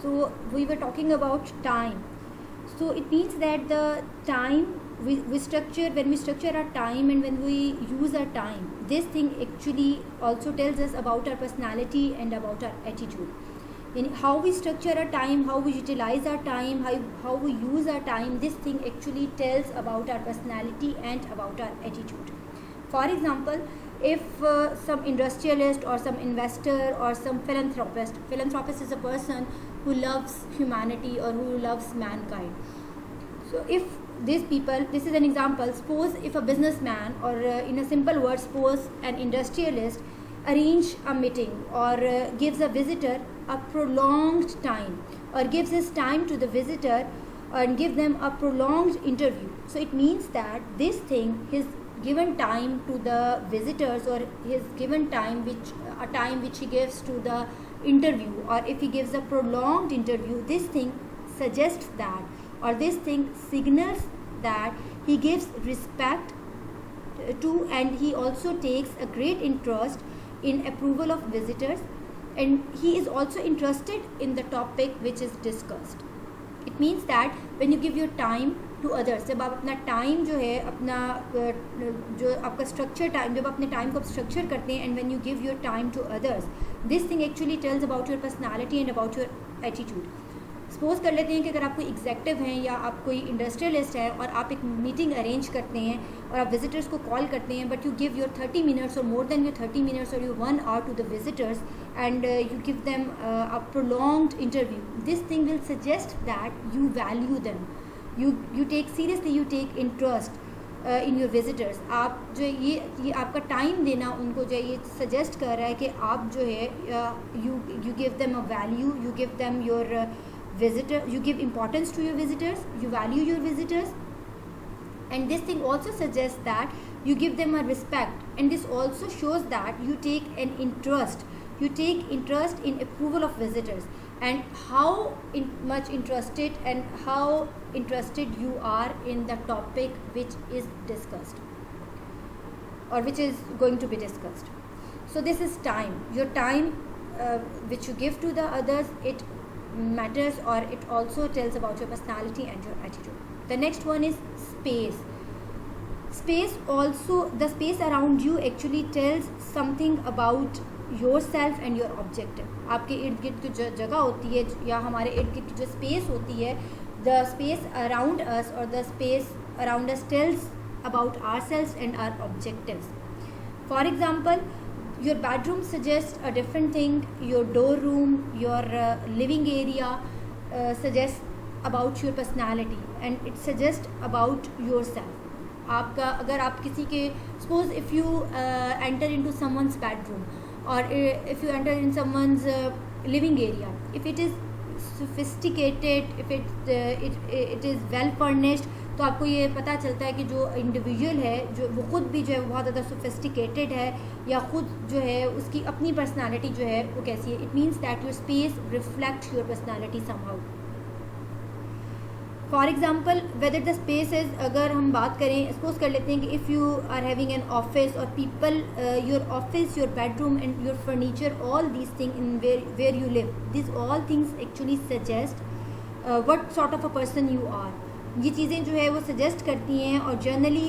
So we were talking about time. So it means that the time we structure, when we structure our time and when we use our time, this thing actually also tells us about our personality and about our attitude. In how we structure our time, how we utilize our time, how we use our time, this thing actually tells about our personality and about our attitude. For example, if some industrialist or some investor or some philanthropist is a person who loves humanity or who loves mankind. So if these people, this is an example, suppose if a businessman or in a simple word, suppose an industrialist arrange a meeting or gives a visitor a prolonged time or gives his time to the visitor and give them a prolonged interview. So it means that this thing, his given time to the visitors or his given time which he gives to the interview, or if he gives a prolonged interview, this thing suggests that, or this thing signals that he gives respect to, and he also takes a great interest in approval of visitors, and he is also interested in the topic which is discussed. It means that when you give your time to others, जब आप अपना time जो है, अपना जो आपका structure time, जब अपने टाइम को स्ट्रक्चर करते हैं, and when you give your time to others, this thing actually tells about your personality and about your attitude. Suppose कर लेते हैं कि अगर आप कोई एग्जेक्टिव हैं या आप कोई इंडस्ट्रियलिस्ट है और आप एक मीटिंग अरेंज करते हैं और आप विजिटर्स को कॉल करते हैं, but you give your 30 minutes or more than your 30 minutes or you 1 hour to the visitors and you give them a prolonged interview. This thing will suggest that you value them, you take seriously, you take interest in your visitors. आप जो ये आपका time देना उनको जो ये suggest कर रहा है कि आप जो है you give them a value, you give them your visitor, you give importance to your visitors, you value your visitors, and this thing also suggests that you give them a respect, and this also shows that you take an interest. You take interest in approval of visitors and how much interested and how interested you are in the topic which is discussed or which is going to be discussed. So this is time. Your time which you give to the others, it matters, or it also tells about your personality and your attitude. The next one is space. Space also, the space around you actually tells something about your self and your objective. आपके इर्द गिर्द की जो जगह होती है या हमारे इर्द गिर्द की जो स्पेस होती है, the space around us or the space around us tells about ourself and our objectives. For example, your bedroom suggest a different thing, your door room, your living area suggest about your personality and it suggest about yourself. आपका अगर आप किसी के, suppose if you enter into someone's bedroom or if you enter in someone's living area, if it is sophisticated, if it is well furnished, तो आपको ये पता चलता है कि जो इंडिविजुअल है, जो वो ख़ुद भी जो है बहुत ज़्यादा सोफिस्टिकेटेड है या ख़ुद जो है उसकी अपनी पर्सनालिटी जो है वो कैसी है. It means that your space reflect your personality somehow. For example, whether the space is, अगर हम बात करें, सपोज कर लेते हैं कि if you are having an office और people, your office, your bedroom and your furniture, all these thing in where you live, this all things actually suggest what sort of a person you are. ये चीज़ें जो है वो suggest करती हैं. और generally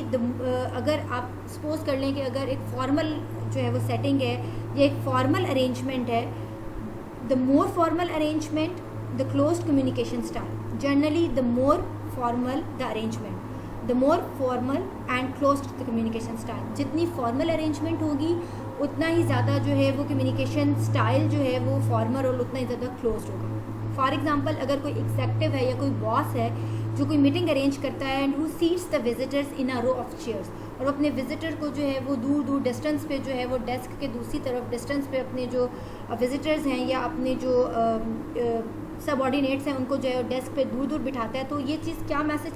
अगर आप सपोज कर लें कि अगर एक फॉर्मल जो है वो सेटिंग है या एक फॉर्मल अरेंजमेंट है, the more formal arrangement, the closed communication style. Generally, the more formal the arrangement, the more formal and closed the communication style. जितनी formal arrangement होगी उतना ही ज़्यादा जो है वो communication style जो है वो formal और उतना ही ज़्यादा closed होगा. For example, अगर कोई executive है या कोई boss है जो कोई मीटिंग अरेंज करता है and who seats the visitors in a row of chairs, और अपने विजिटर को जो है वो दूर दूर डिस्टेंस पे जो है वो डेस्क के दूसरी तरफ डिस्टेंस पे अपने जो विजिटर्स हैं या अपने जो सबऑर्डिनेट्स हैं उनको जो है डेस्क पे दूर दूर बिठाता है, तो ये चीज़ क्या मैसेज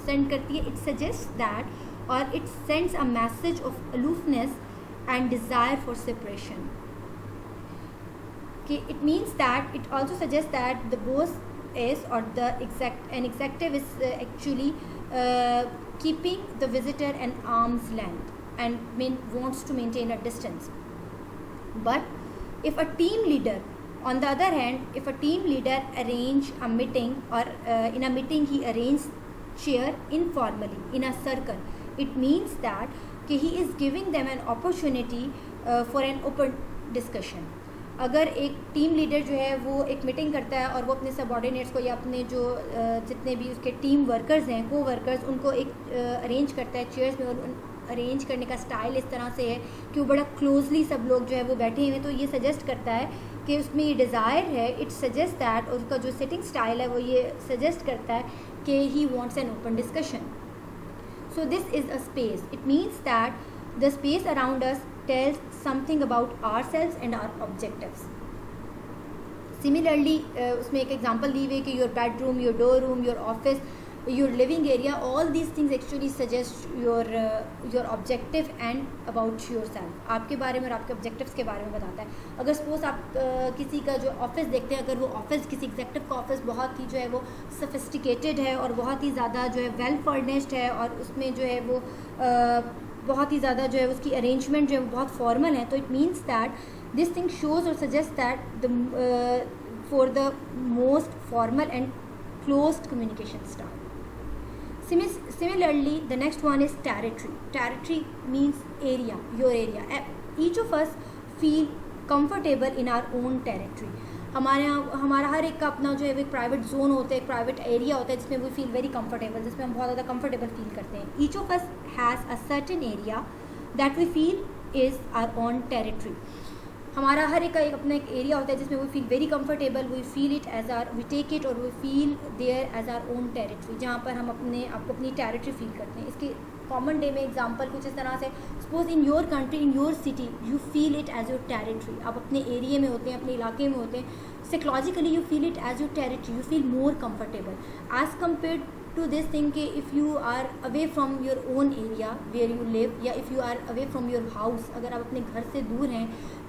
सेंड करती है? इट सजेस्ट दैट, और it sends a message of aloofness and desire for separation. कि it means that it also suggest that the boss is, or an executive is actually keeping the visitor an arm's length and wants to maintain a distance. But if a team leader On the other hand, if a team leader arrange a meeting or in a meeting he arranges chair informally in a circle, it means that he is giving them an opportunity for an open discussion. अगर एक team leader जो है वो एक meeting करता है और वो अपने सबऑर्डिनेट्स को या अपने जो जितने भी उसके टीम वर्कर्स हैं, को वर्कर्स, उनको एक अरेंज करता है चेयर्स में, और अरेंज करने का स्टाइल इस तरह से है कि वो बड़ा क्लोजली सब लोग जो है वो बैठे हुए हैं, तो ये सजेस्ट करता है कि उसमें ये डिज़ायर है, इट सजेस्ट दैट, और उसका जो सिटिंग स्टाइल है वो ये सजेस्ट करता है कि he wants an open discussion. So this is a space. It means that the space around us tells something about ourselves and our objectives. Similarly, उसमें एक एग्जांपल दी हुई है कि your bedroom, your door room, your office, your living area, all these things actually suggest your objective and about yourself. आपके बारे में और आपके objectives के बारे में बताता है. अगर सपोज आप किसी का जो ऑफिस देखते हैं, अगर वो ऑफिस किसी एग्जेक्टिव का ऑफिस बहुत ही जो है वो sophisticated है और बहुत ही ज़्यादा जो है वेल फर्निश्ड है और उसमें जो है वो बहुत ही ज़्यादा जो है उसकी अरेंजमेंट जो है वो बहुत फॉर्मल है, तो it means that this thing shows और suggest that the for the most formal and closed communication style. Similarly, the next one is territory. Territory means area, your area. Each of us feel comfortable in our own territory. हमारा हर एक का अपना जो है एक private zone होता है, एक प्राइवेट एरिया होता है जिसमें वी फील वेरी कंफर्टेबल, जिसमें हम बहुत ज़्यादा कंफर्टेबल फील करते हैं. Each of us has a certain area that we feel is our own territory. हमारा हर एक का एक अपना एक एरिया होता है जिसमें we feel very comfortable, we feel it as are, we take it और we feel there as our own territory, जहाँ पर हम अपने आपको अपनी टेरिटरी फील करते हैं. इसके कॉमन डे में एग्जांपल कुछ इस तरह से, suppose in your country, in your city, you feel it as your territory. आप अपने एरिया में होते हैं, अपने इलाके में होते हैं, psychologically you feel it as your territory, you feel more comfortable as compare to this thing कि if you are away from your own area where you live, या if you are away from your house, अगर आप अपने घर से दूर हैं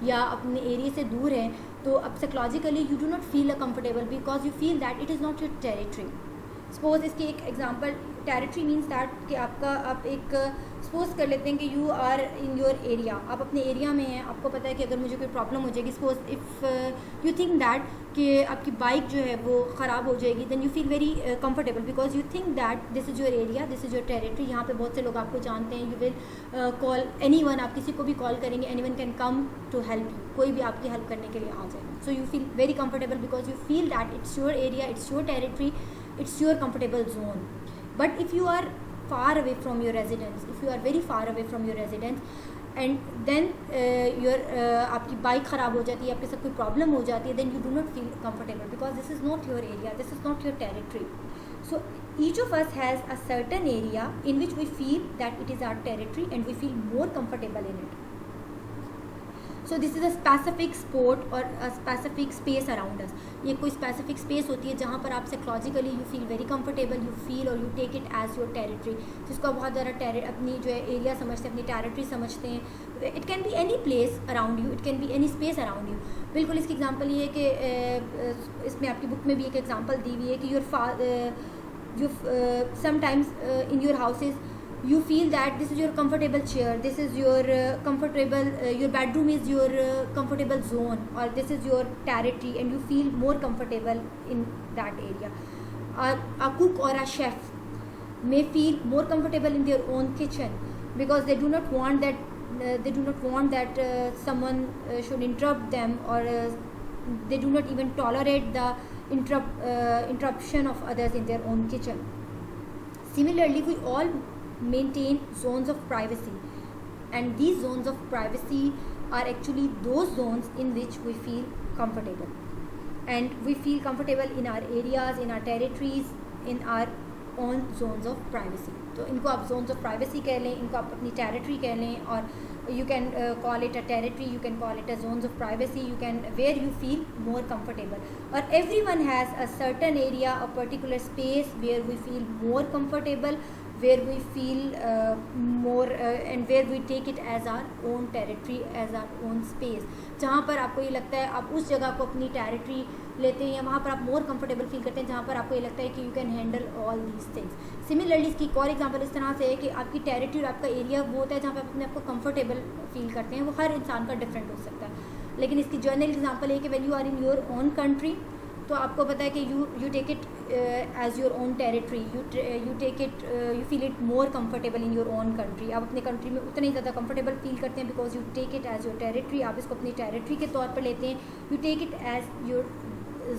या अपने एरिया से दूर हैं, तो अब psychologically you do not feel comfortable because you feel that it is not your territory. Suppose इसकी एक एग्जांपल, टेरिटरी मीन्स दैट कि आपका आप एक सपोज कर लेते हैं कि you are in your area, आप अपने एरिया में हैं, आपको पता है कि अगर मुझे कोई प्रॉब्लम हो जाएगी, suppose if you think that कि आपकी बाइक जो है वो ख़राब हो जाएगी, then you feel very comfortable because you think that this is your area, this is your territory. यहाँ पे बहुत से लोग आपको जानते हैं, you will call anyone, आप किसी को भी कॉल करेंगे, anyone can come to help you, कोई भी आपकी हेल्प करने के लिए आ जाएगा. So you feel very comfortable because you feel that it's your area, it's your territory, it's your comfortable zone. But if you are far away from your residence, if you are very far away from your residence and then आपकी bike ख़राब हो जाती है, आपके साथ कोई problem हो जाती है, then you do not feel comfortable because this is not your area, this is not your territory. So each of us has a certain area in which we feel that it is our territory and we feel more comfortable in it. So this is a specific sport or a specific space around us. ये कोई specific space होती है जहाँ पर आप psychologically you feel very comfortable, you feel or you take it as your territory, जिसको आप बहुत ज़्यादा अपनी जो है एरिया समझते हैं, अपनी territory समझते हैं. It can be any place around you, it can be any space around you. बिल्कुल इसकी एग्जांपल ये है कि इसमें आपकी बुक में भी एक एग्जांपल दी हुई है कि sometimes in your houses you feel that this is your comfortable chair, this is your comfortable your bedroom is your comfortable zone, or this is your territory and you feel more comfortable in that area. A cook or a chef may feel more comfortable in their own kitchen because they do not want that someone should interrupt them, or they do not even tolerate the interruption of others in their own kitchen. Similarly, we all maintain zones of privacy, and these zones of privacy are actually those zones in which we feel comfortable, and we feel comfortable in our areas, in our territories, in our own zones of privacy. तो इनको आप zones of privacy कह लें, इनको आप अपनी territory कह लें, और you can call it a territory, you can call it a zones of privacy, you can where you feel more comfortable. Or everyone has a certain area, a particular space where we feel more comfortable, where we feel more and where we take it as our own territory, as our own space. जहाँ पर आपको ये लगता है आप उस जगह को अपनी territory लेते हैं, या वहाँ पर आप more comfortable feel करते हैं जहाँ पर आपको ये लगता है कि you can handle all these things. Similarly, इसकी एक और एग्जाम्पल इस तरह से है कि आपकी टेरिटरी और आपका एरिया वो होता है जहाँ पर आप अपने आप को कंफर्टेबल फील करते हैं, वो हर इंसान का डिफरेंट हो सकता है. लेकिन इसकी जर्नल एग्जांपल है कि when you are in your own country, तो आपको पता है कि you take it as your own territory, you take it, you feel it more comfortable in your own country. आप अपने कंट्री में उतने ही ज़्यादा कंफर्टेबल फील करते हैं because you take it as your territory, आप इसको अपनी टेरिटरी के तौर पर लेते हैं, you take it as your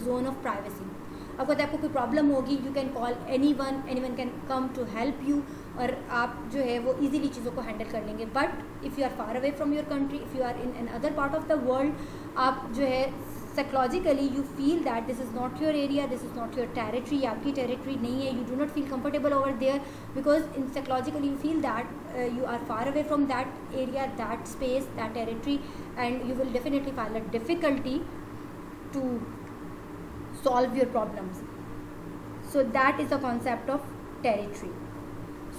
zone of privacy. अब अगर आपको कोई प्रॉब्लम होगी, you can call anyone can come to help you, और आप जो है वो इजीली चीज़ों को हैंडल कर लेंगे। But if you are far away from your country, if you are in another part of the world, आप जो है psychologically you feel that this is not your area, this is not your territory, आपकी territory नहीं है, you do not feel comfortable over there because in psychologically you feel that you are far away from that area, that space, that territory, and you will definitely find a difficulty to solve your problems. So that is the concept of territory.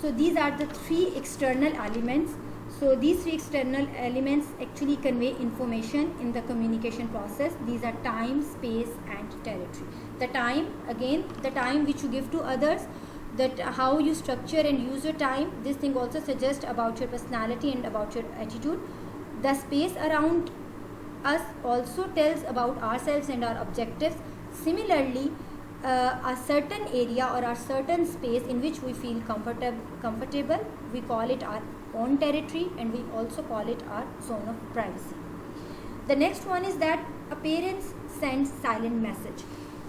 So these are the three external elements. So these three external elements actually convey information in the communication process. These are time, space and territory. The time, again, the time which you give to others, that how you structure and use your time, this thing also suggests about your personality and about your attitude. The space around us also tells about ourselves and our objectives. Similarly, a certain area or a certain space in which we feel comfortable, we call it our own territory, and we also call it our zone of privacy. The next one is that appearance sends silent message.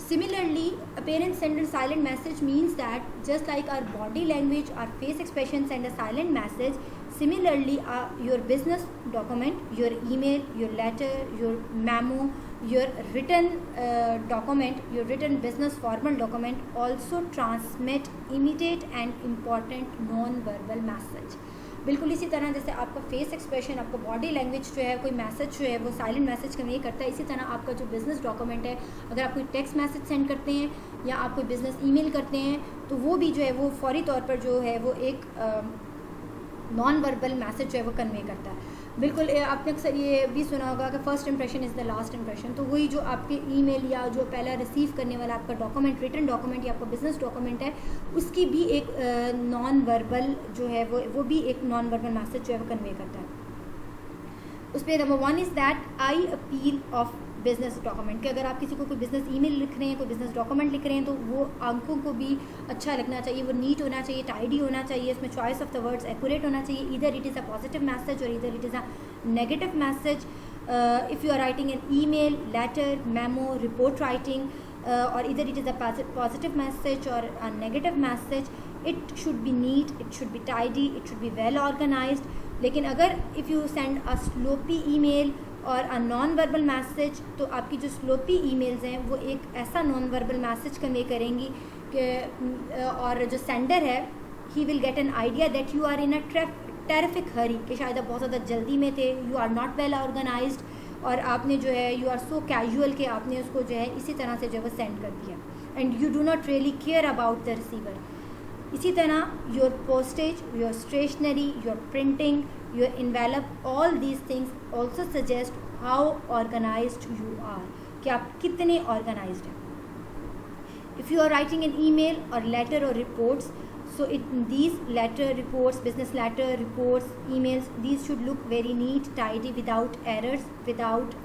Similarly, appearance send a silent message means that just like our body language, our face expression send a silent message. Similarly, your business document, your email, your letter, your memo, your written document, your written business formal document also transmit immediate and important non-verbal message. बिल्कुल इसी तरह जैसे आपका face expression, आपका body language जो है, कोई message जो है वो साइलेंट मैसेज कन्वे करता है, इसी तरह आपका जो बिज़नेस डॉक्यूमेंट है, अगर आप कोई टेक्स्ट मैसेज सेंड करते हैं या आप कोई बिज़नेस ईमेल करते हैं, तो वो भी जो है वो फौरी तौर पर जो है वो एक नॉन वर्बल मैसेज जो है वो कन्वे करता है। बिल्कुल आपने अक्सर ये भी सुना होगा कि first impression is the last impression. तो वही जो आपके ईमेल या जो पहला रिसीव करने वाला आपका डॉक्यूमेंट, रिटन डॉक्यूमेंट या आपका बिजनेस डॉक्यूमेंट है, उसकी भी एक नॉन वर्बल जो है वो भी एक नॉन वर्बल मैसेज जो है वो कन्वे करता है। उस पर number one is that I appeal of business document, कि अगर आप किसी को कोई बिजनेस ईमेल लिख रहे हैं, कोई बिजनेस डॉक्यूमेंट लिख रहे हैं, तो वो आंखों को भी अच्छा लगना चाहिए, वो नीट होना चाहिए, टाइडी होना चाहिए, इसमें choice of the words accurate होना चाहिए। Either it is a positive message और either it is a negative message. If you are writing an email, letter, memo, report writing, और either it is a positive message और a negative message, it should be neat, it should be tidy, it should be well organised. लेकिन अगर if you send a sloppy email और a non verbal message, तो आपकी जो sloppy emails हैं वो एक ऐसा नॉन वर्बल मैसेज कन्वे करेंगी कि और जो सेंडर है he will get an idea that you are in a terrific hurry, कि शायद आप बहुत ज़्यादा जल्दी में थे, you are not well organised, और आपने जो है यू आर सो कैजुअल कि आपने उसको जो है इसी तरह से जो है वो सेंड कर दिया, and you do not really care about the receiver. इसी तरह your postage, your stationery, your printing, your envelope, all these things also suggest how organized you are, कि आप कितने organized हैं। If you are writing an email or letter or reports, so these letter reports, business letter reports, emails, these should look very neat, tidy, without errors, without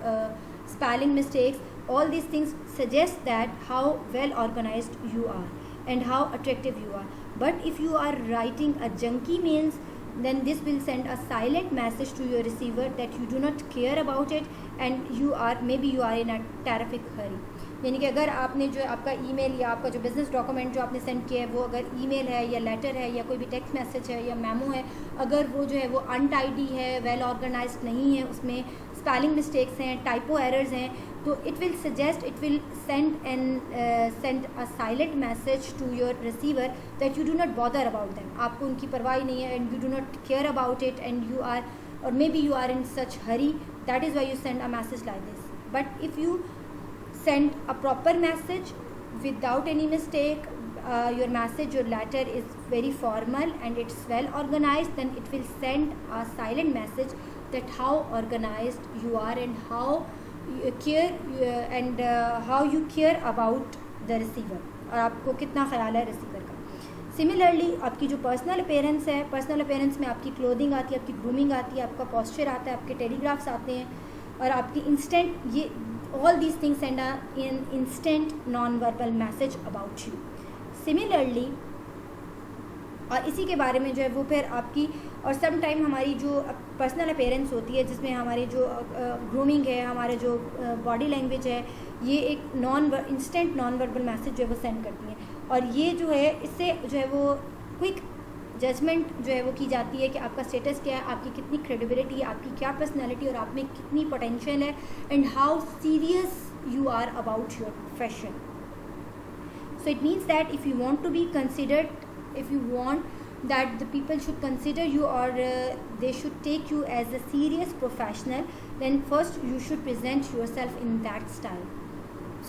spelling mistakes. All these things suggest that how well organized you are and how attractive you are. But if you are writing a junky mails, then this will send a silent message to your receiver that you do not care about it and maybe you are in a terrific hurry. यानी कि अगर आपने जो आपका email या आपका जो business document जो आपने सेंड किया है वो अगर ईमेल है या लेटर है या कोई भी टेक्स्ट मैसेज है या मेमो है, अगर वो जो है वो अनटाइडी है, वेल ऑर्गेनाइज्ड नहीं है, उसमें स्पेलिंग मिस्टेक्स हैं, टाइपो एरर्स हैं, तो it will suggest, it will send a silent message to your receiver that you do not bother about them, आपको उनकी परवाह नहीं है, and you do not care about it, and you are और maybe you are in such hurry, that is why you send a message like this. But if you send a proper message without any mistake, your message, your letter is very formal and it's well organized, then it will send a silent message that how organized you are and how you care and how you care about the receiver, और आपको कितना ख्याल है receiver का. Similarly आपकी जो personal appearance है, personal appearance में आपकी क्लोथिंग आती है, आपकी ग्रूमिंग आती है, आपका पॉस्चर आता है, आपके टेलीग्राफ्स आते हैं. और आपकी इंस्टेंट, ये all these things send an instant non-verbal message about you. Similarly, और इसी के बारे में जो है वो फिर आपकी, और सम टाइम हमारी जो पर्सनल अपीयरेंस होती है जिसमें हमारी जो ग्रूमिंग है, हमारे जो बॉडी लैंग्वेज है, ये एक इंस्टेंट नॉन वर्बल मैसेज जो है वो सेंड करती हैं. और ये जो है इससे जो है वो क्विक जजमेंट जो है वो की जाती है कि आपका स्टेटस क्या है, आपकी कितनी क्रेडिबिलिटी है, आपकी क्या पर्सनैलिटी और आप में कितनी पोटेंशियल है, and how serious you are about your profession. So it means that if you want to be considered, if you want that the people should consider you or they should take you as a serious professional, then first you should present yourself in that style.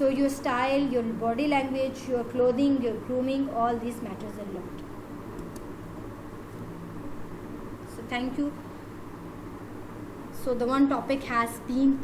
So your style, your body language, your clothing, your grooming, all these matters a lot. So thank you. So the one topic has been